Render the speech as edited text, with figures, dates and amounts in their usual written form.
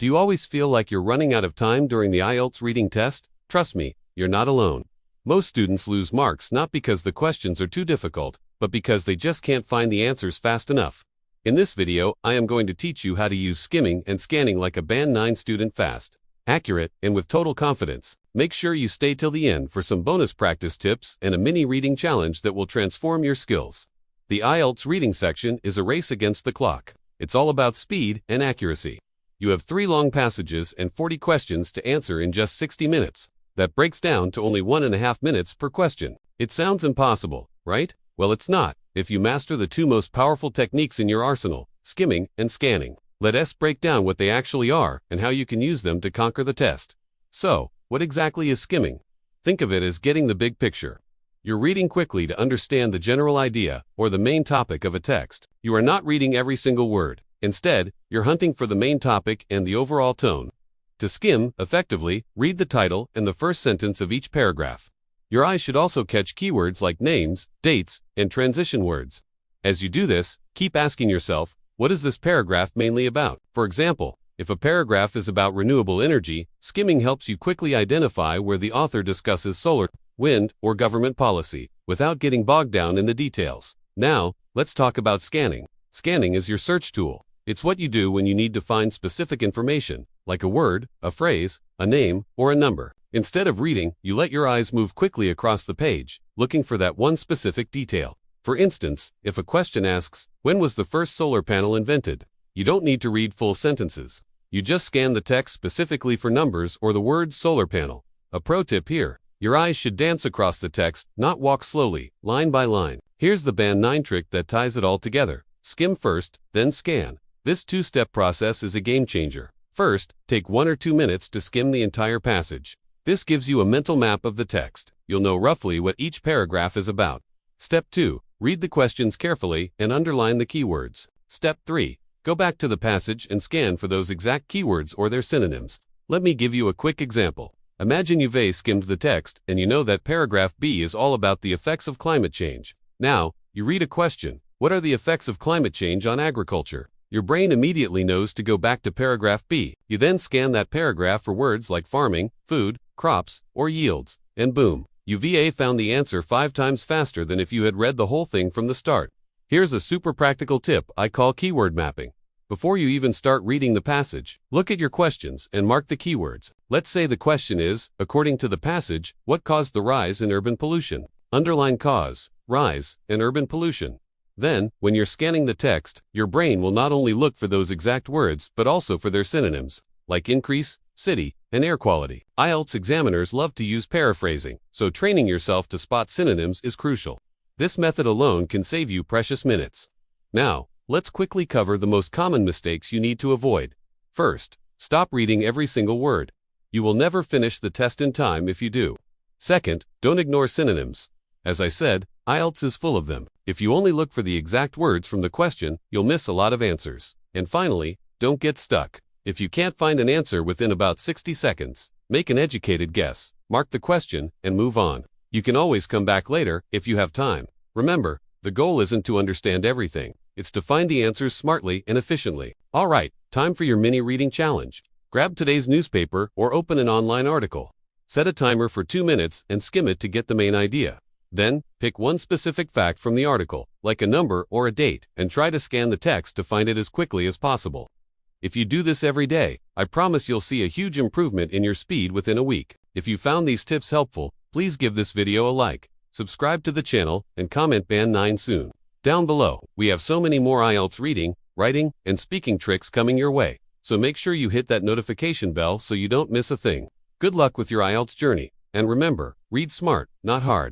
Do you always feel like you're running out of time during the IELTS reading test? Trust me, you're not alone. Most students lose marks not because the questions are too difficult, but because they just can't find the answers fast enough. In this video, I am going to teach you how to use skimming and scanning like a Band 9 student fast, accurate, and with total confidence. Make sure you stay till the end for some bonus practice tips and a mini reading challenge that will transform your skills. The IELTS reading section is a race against the clock. It's all about speed and accuracy. You have 3 long passages and 40 questions to answer in just 60 minutes. That breaks down to only 1.5 minutes per question. It sounds impossible, right? Well, it's not, if you master the 2 most powerful techniques in your arsenal, skimming and scanning. Let us break down what they actually are and how you can use them to conquer the test. So, what exactly is skimming? Think of it as getting the big picture. You're reading quickly to understand the general idea or the main topic of a text. You are not reading every single word. Instead, you're hunting for the main topic and the overall tone. To skim, effectively, read the title and the first sentence of each paragraph. Your eyes should also catch keywords like names, dates, and transition words. As you do this, keep asking yourself, what is this paragraph mainly about? For example, if a paragraph is about renewable energy, skimming helps you quickly identify where the author discusses solar, wind, or government policy, without getting bogged down in the details. Now, let's talk about scanning. Scanning is your search tool. It's what you do when you need to find specific information, like a word, a phrase, a name, or a number. Instead of reading, you let your eyes move quickly across the page, looking for that one specific detail. For instance, if a question asks, when was the first solar panel invented? You don't need to read full sentences. You just scan the text specifically for numbers or the word solar panel. A pro tip here. Your eyes should dance across the text, not walk slowly, line by line. Here's the Band 9 trick that ties it all together. Skim first, then scan. This 2-step process is a game changer. First, take 1 or 2 minutes to skim the entire passage. This gives you a mental map of the text. You'll know roughly what each paragraph is about. Step 2, read the questions carefully and underline the keywords. Step 3, go back to the passage and scan for those exact keywords or their synonyms. Let me give you a quick example. Imagine you've skimmed the text and you know that paragraph B is all about the effects of climate change. Now, you read a question. What are the effects of climate change on agriculture? Your brain immediately knows to go back to paragraph B. You then scan that paragraph for words like farming, food, crops, or yields, and boom, you've found the answer 5 times faster than if you had read the whole thing from the start. Here's a super practical tip I call keyword mapping. Before you even start reading the passage, look at your questions and mark the keywords. Let's say the question is, according to the passage, what caused the rise in urban pollution? Underline cause, rise, and urban pollution. Then, when you're scanning the text, your brain will not only look for those exact words, but also for their synonyms, like increase, city, and air quality. IELTS examiners love to use paraphrasing, so training yourself to spot synonyms is crucial. This method alone can save you precious minutes. Now, let's quickly cover the most common mistakes you need to avoid. First, stop reading every single word. You will never finish the test in time if you do. Second, don't ignore synonyms. As I said, IELTS is full of them. If you only look for the exact words from the question, you'll miss a lot of answers. And finally, don't get stuck. If you can't find an answer within about 60 seconds, make an educated guess, mark the question, and move on. You can always come back later if you have time. Remember, the goal isn't to understand everything. It's to find the answers smartly and efficiently. All right, time for your mini reading challenge. Grab today's newspaper or open an online article. Set a timer for 2 minutes and skim it to get the main idea. Then, pick one specific fact from the article, like a number or a date, and try to scan the text to find it as quickly as possible. If you do this every day, I promise you'll see a huge improvement in your speed within a week. If you found these tips helpful, please give this video a like, subscribe to the channel, and comment Band 9 soon. Down below, we have so many more IELTS reading, writing, and speaking tricks coming your way, so make sure you hit that notification bell so you don't miss a thing. Good luck with your IELTS journey, and remember, read smart, not hard.